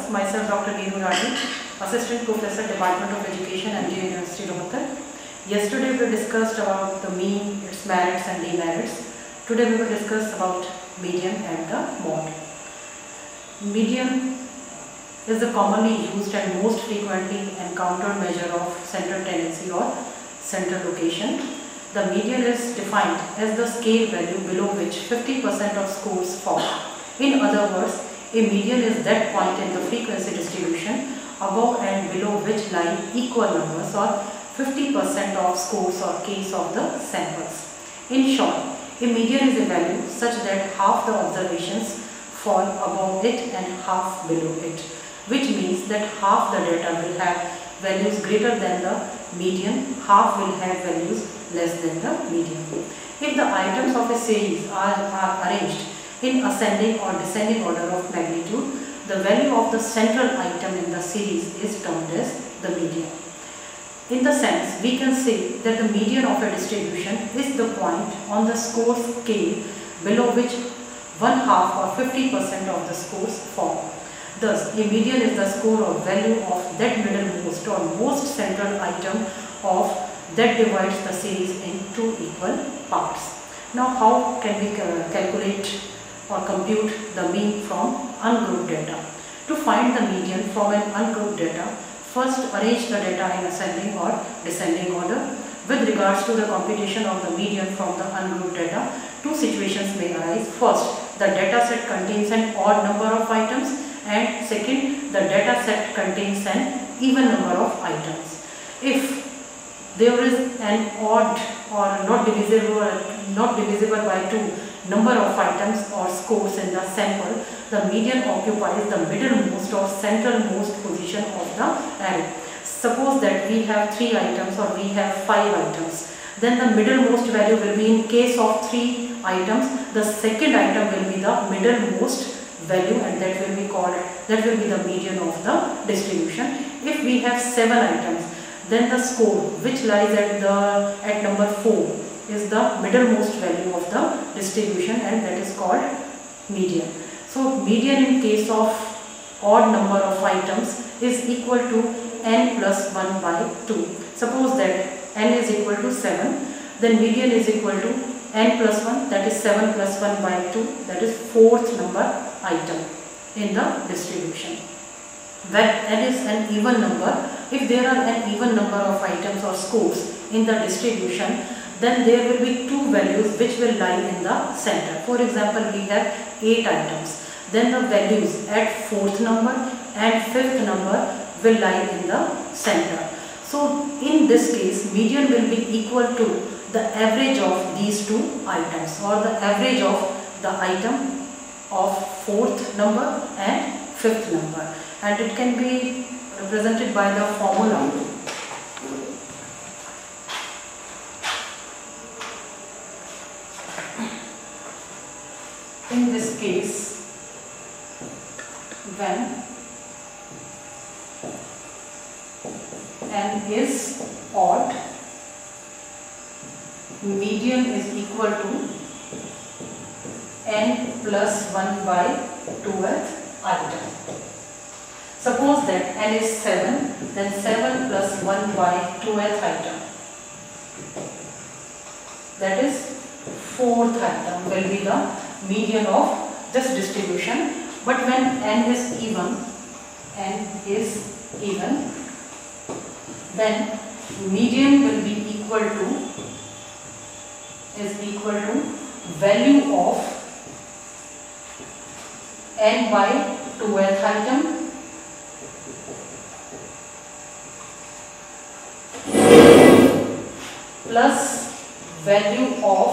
class. Myself Dr. Neeru Rani, Assistant Professor, Department of Education, MGA University, Rohtak. Yesterday we discussed about the mean, its merits and demerits. Today we will discuss about median and the mode. Median is the commonly used and most frequently encountered measure of central tendency or central location. The median is defined as the scale value below which 50% of scores fall. In other words, a median is that point in the frequency distribution above and below which lie equal numbers or 50% of scores or case of the samples. In short, a median is a value such that half the observations fall above it and half below it, which means that half the data will have values greater than the median, half will have values less than the median. If the items of a series are arranged in ascending or descending order of magnitude, the value of the central item in the series is termed as the median. In the sense, we can say that the median of a distribution is the point on the score scale below which 1/2 or 50% of the scores fall. Thus, a median is the score or value of that middlemost or most central item of that divides the series into equal parts. Now, how can we calculate or compute the mean from ungrouped data? To find the median from an ungrouped data, first arrange the data in ascending or descending order. With regards to the computation of the median from the ungrouped data, two situations may arise. First, the data set contains an odd number of items, and second, the data set contains an even number of items. If there is an odd or not divisible by 2 number of items or scores in the sample, the median occupies the middlemost or centralmost position of the array. Suppose that we have 3 items or we have 5 items, then the middlemost value will be, in case of 3 items, the second item will be the middlemost value, and that will be the median of the distribution. If we have 7 items, then the score which lies at number 4 is the middlemost value of the distribution, and that is called median. So median in case of odd number of items is equal to n plus 1 by 2. Suppose that n is equal to 7, then median is equal to n plus 1, that is 7 plus 1 by 2, that is 4th number item in the distribution. When n is an even number, if there are an even number of items or scores in the distribution, then there will be 2 values which will lie in the center. For example, we have 8 items. Then the values at 4th number and 5th number will lie in the center. So in this case, median will be equal to the average of these 2 items, or the average of the item of 4th number and 5th number, and it can be represented by the formula. In this case, when n is odd, median is equal to n plus 1 by 2th item. Suppose that n is 7, then 7 plus 1 by 2th item, that is 4th item, will be the median of this distribution. But when n is even, then median will be equal to value of n by 2th item plus value of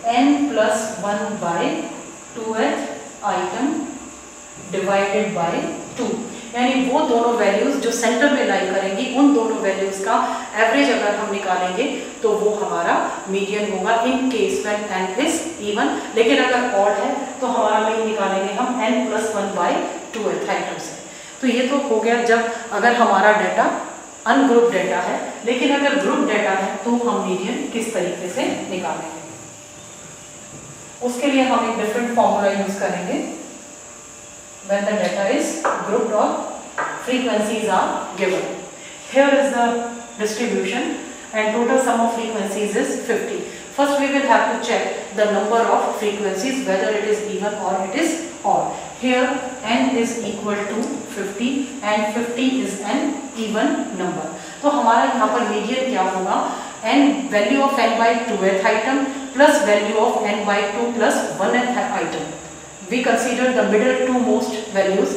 n plus 1 by 2th item divided by 2. यानी वो दोनों values जो centre में लाई करेंगी, उन दोनों values का average अगर हम निकालेंगे तो वो हमारा मीडियन होगा in case when n is even. लेकिन अगर ऑड है तो हमारा मीन निकालेंगे हम n plus 1 by 2th item से। तो ये तो हो गया जब अगर हमारा डाटा अनग्रुप डाटा है, लेकिन अगर ग्रुप डाटा है तो हम मीडियन किस तरीके से निकालेंगे, उसके लिए हम एक डिफरेंट फॉर्मूला यूज करेंगे। when the data is grouped or frequencies are given. Here is the distribution and total sum of frequencies is 50. First we will have to check the number of frequencies, whether it is even or it is odd. Here n is equal to 50 and 50 is an even number. तो हमारा यहाँ पर median क्या होगा, n value of n by 2th item plus value of n by 2 plus 1th item. We consider the middle two most values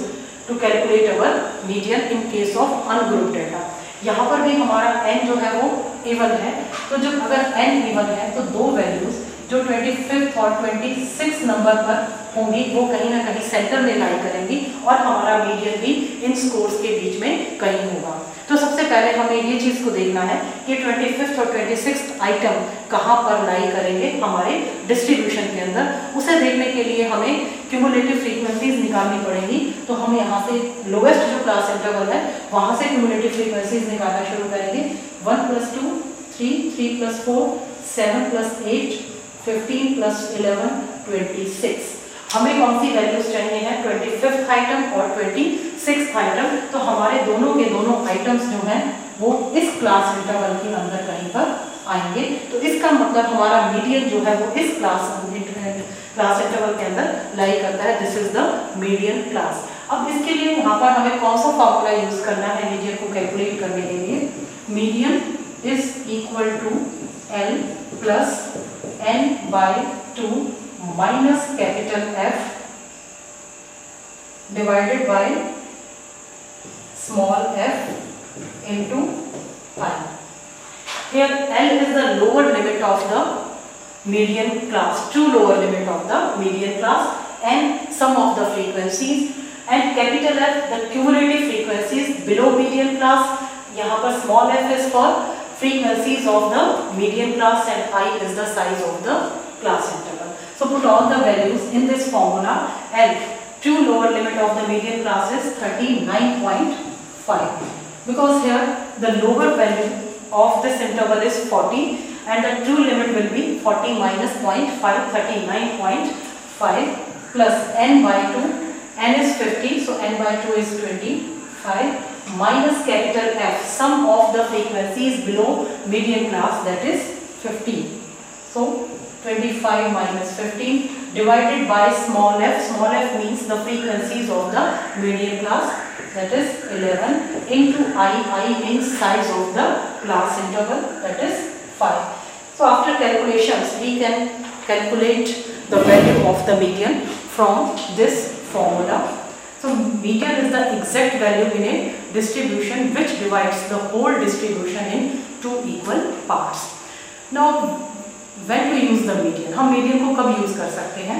to calculate our median in case of ungrouped data. यहाँ पर भी हमारा n जो है वो even है, तो जब अगर n इवन है तो दो वैल्यूज जो 25th और 26th नंबर पर होंगी वो कहीं ना कहीं सेंटर में लाई करेंगी और हमारा मीडियन भी इन स्कोर्स के बीच में कहीं होगा. तो सबसे पहले हमें ये चीज़ को देखना है कि 25th और 26th आइटम कहाँ पर लाई करेंगे हमारे डिस्ट्रीब्यूशन के अंदर. उसे देखने के लिए हमें क्यूमुलेटिव फ्रीक्वेंसीज निकालनी पड़ेंगी. तो हम यहाँ से लोएस्ट जो क्लास इंटरवल है वहाँ से क्यूमुलेटिव फ्रीक्वेंसीज निकालना शुरू करेंगे. 1 + 2 3, 3 + 4 7 + 8 15 + 11 26. हमें कौन सी वैल्यूज चाहिए हैं, 25th आइटम और 26th आइटम. तो हमारे दोनों के दोनों आइटम्स जो हैं वो इस क्लास इंटरवल के अंदर कहीं पर आएंगे. तो इसका मतलब हमारा मीडियन जो है वो इस क्लास इंटरवल के अंदर लाई करता है. This is the median class. अब इसके लिए यहाँ पर हमें कौन सा फॉर्मूला यूज करना है मीडियन को कैलकुलेट करने के लिए. Median is equal to L plus n by 2 minus capital F divided by small f into I. Here L is the lower limit of the median class, true lower limit of the median class, and sum of the frequencies, and capital F the cumulative frequencies below median class. यहाँ पर small f is for frequencies of the median class and I is the size of the class interval. So put all the values in this formula. L, true lower limit of the median class is 39.5, because here the lower value of this interval is 40 and the true limit will be 40 minus 0.5, 39.5 plus n by 2. N is 50, so n by 2 is 25 minus capital F, sum of the frequencies below median class, that is 15. So 25 minus 15 divided by small f. Small f means the frequencies of the median class, that is 11, into I means size of the class interval, that is 5. So after calculations we can calculate the value of the median from this formula. So median is the exact value in a distribution which divides the whole distribution in two equal parts. Now when to use the median? हम median को कब use कर सकते हैं?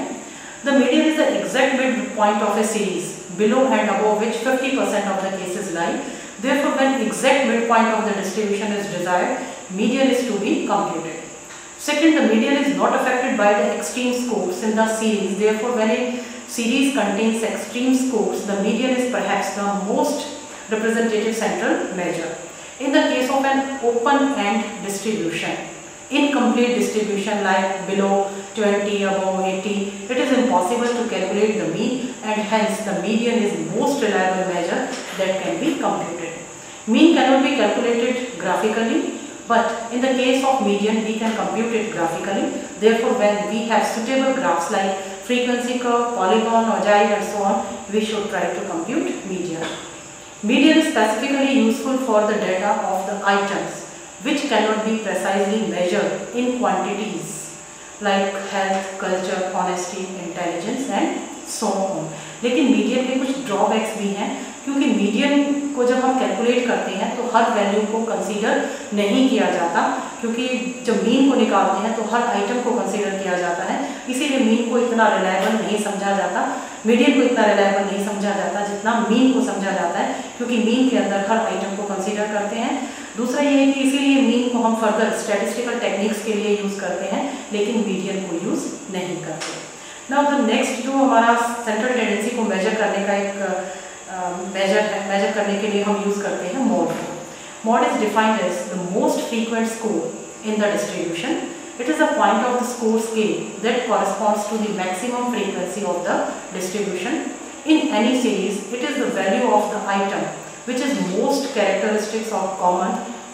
The median is the exact midpoint of a series below and above which 50% of the cases lie. Therefore, when exact midpoint of the distribution is desired, median is to be computed. Second, the median is not affected by the extreme scores in the series. Therefore, when a series contains extreme scores, the median is perhaps the most representative central measure. In the case of an open-end distribution, incomplete distribution like below 20, above 80, it is impossible to calculate the mean, and hence the median is most reliable measure that can be computed. Mean cannot be calculated graphically, but in the case of median we can compute it graphically. Therefore, when we have suitable graphs like frequency curve, polygon, ogive and so on, we should try to compute median. Median is specifically useful for the data of the items which cannot be precisely measured in quantities like health, culture, honesty, intelligence and so on. लेकिन median के कुछ drawbacks भी हैं, क्योंकि median को जब हम calculate करते हैं तो हर वैल्यू को कंसीडर नहीं किया जाता, क्योंकि जब मीन को निकालते हैं तो हर आइटम को कंसीडर किया जाता है, इसीलिए मीन को इतना रिलायबल नहीं समझा जाता, मीडियन को इतना रिलायबल नहीं समझा जाता जितना मीन को समझा जाता है, क्योंकि मीन के अंदर हर आइटम को कंसीडर करते हैं. दूसरा ये है कि इसीलिए मीन को हम फर्दर स्टैटिस्टिकल टेक्निक्स के लिए यूज़ करते हैं, लेकिन मीडियन को यूज़ नहीं करते. नाउ द नेक्स्ट जो हमारा सेंट्रल टेंडेंसी को मेजर करने का एक मेजर करने के लिए हम यूज़ करते हैं mode. Mode is defined as the most frequent score in the distribution. It is a point of the score scale that corresponds to the maximum frequency of the distribution. In any series, it is the value of the item which is most characteristics of common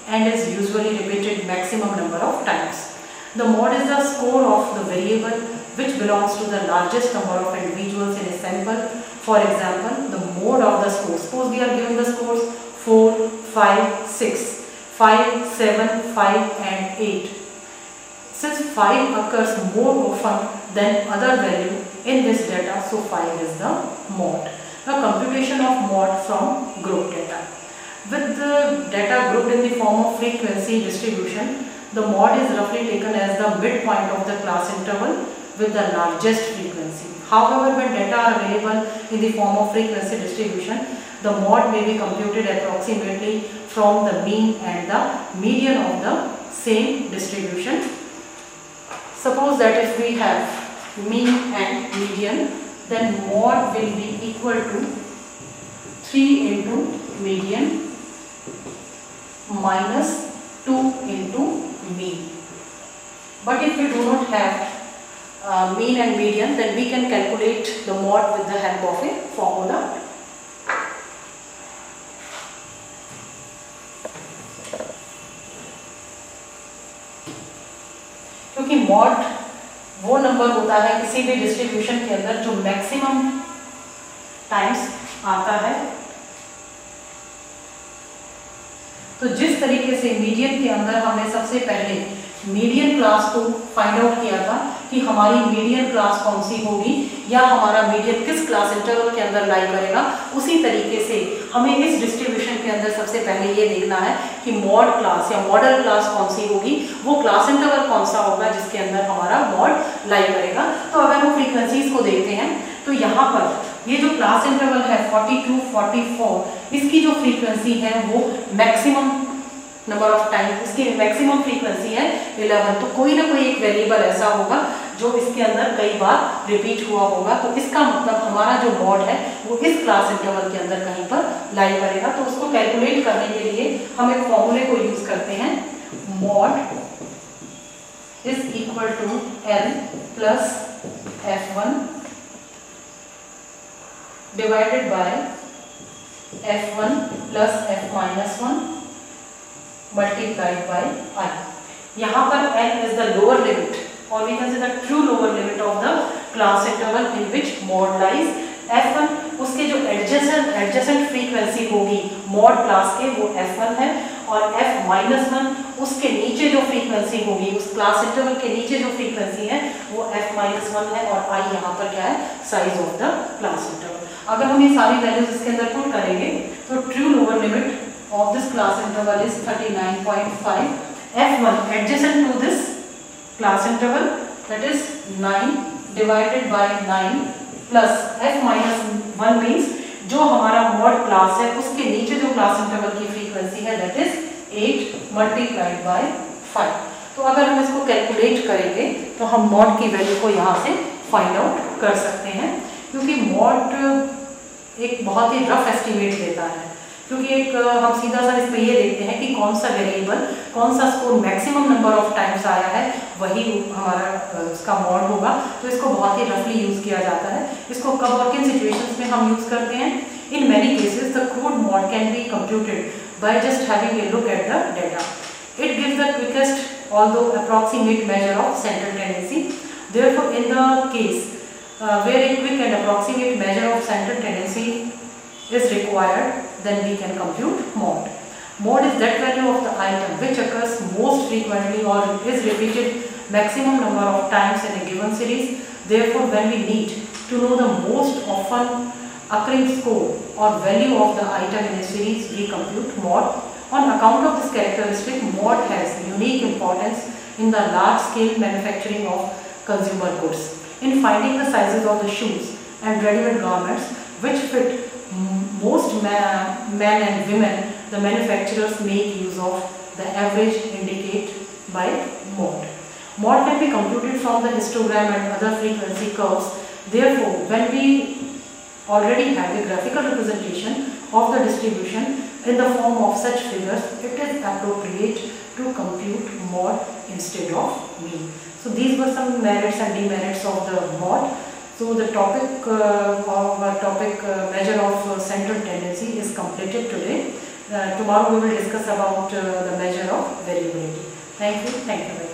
and is usually repeated maximum number of times. The mod is the score of the variable which belongs to the largest number of individuals in a sample. For example, the mode of the score. Suppose we are given the scores 4, 5, 6, 5, 7, 5 and 8. Since 5 occurs more often than other value in this data, so 5 is the mod. Now computation of mod from group data. With the data grouped in the form of frequency distribution, the mod is roughly taken as the midpoint of the class interval with the largest frequency. However, when data are available in the form of frequency distribution, the mod may be computed approximately from the mean and the median of the same distribution. Suppose that if we have mean and median, then mod will be equal to 3 into median minus 2 into mean. But if we do not have mean and median, then we can calculate the mod with the help of a formula. क्योंकि mod वो number होता है किसी भी distribution के अंदर जो maximum times आता है। तो जिस तरीके से मीडियन के अंदर हमने सबसे पहले मीडियन क्लास को फाइंड आउट किया था कि हमारी मीडियन क्लास कौन सी होगी या हमारा मीडियन किस क्लास इंटरवल के अंदर लाई करेगा, उसी तरीके से हमें इस डिस्ट्रीब्यूशन के अंदर सबसे पहले ये देखना है कि मॉड क्लास या मॉडल क्लास कौन सी होगी, वो क्लास इंटरवल कौन सा होगा जिसके अंदर हमारा मॉड लाई करेगा। तो अगर हम फ्रीक्वेंसीज को देखते हैं तो यहाँ पर ये जो क्लास इंटरवल है 42, 44, इसकी जो फ्रीक्वेंसी है वो मैक्सिमम नंबर ऑफ टाइम, इसकी मैक्सिमम फ्रीक्वेंसी है 11। तो कोई ना कोई एक वेरिएबल ऐसा होगा जो इसके अंदर कई बार रिपीट हुआ होगा। तो इसका मतलब हमारा जो मॉड है वो इस क्लास इंटरवल के अंदर कहीं पर लाई करेगा। तो उसको कैलकुलेट करने के लिए हम एक फॉर्मूले को यूज करते हैं, mode is equal to L plus F1 divided by F1 plus F minus 1 multiplied by I. यहाँ पर N is the lower limit or we can say the true lower limit of the class interval in which mod lies. F1 उसके जो adjacent frequency होगी mod class के वो F1 है और F minus 1 उसके नीचे जो frequency होगी उस क्लास इंटरवल के नीचे जो frequency है वो F माइनस 1 है और I यहाँ पर क्या है, size of the class interval। अगर हम ये सारी वैल्यूज इसके अंदर पुट करेंगे तो true lower limit of this class interval is 39.5. F1 adjacent to this class interval, that is 9 divided by 9 plus F minus 1 means जो हमारा mod class है उसके नीचे जो class interval की frequency है that is 8 multiplied by 5। तो अगर हम इसको कैलकुलेट करेंगे तो हम mod की वैल्यू को यहाँ से फाइंड आउट कर सकते हैं, क्योंकि mod एक बहुत ही रफ एस्टिमेट देता है। क्योंकि एक हम सीधा सा इस पे ये देखते हैं कि कौन सा वेरिएबल, कौन सा score maximum number of times आया है वही हमारा उसका मॉड होगा। तो इसको बहुत ही रफली यूज किया जाता है। इसको कब और किन सिचुएशंस में हम यूज करते हैं? In many cases the crude mode can be computed by just having a look at the data. It gives the quickest although approximate measure of central tendency. Therefore in the case where a quick and approximate measure of central tendency is required, then we can compute mod. Mod is that value of the item which occurs most frequently or is repeated maximum number of times in a given series. Therefore, when we need to know the most often occurring score or value of the item in a series, we compute mod. On account of this characteristic, mod has unique importance in the large-scale manufacturing of consumer goods. In finding the sizes of the shoes and ready-made garments which fit most men and women, the manufacturers make use of the average indicated by mod. Mod can be computed from the histogram and other frequency curves. Therefore, when we already have a graphical representation of the distribution in the form of such figures, it is appropriate to compute mod instead of mean. So these were some merits and demerits of the mod. So the topic measure of central tendency is completed today. Tomorrow we will discuss about the measure of variability. Thank you very much.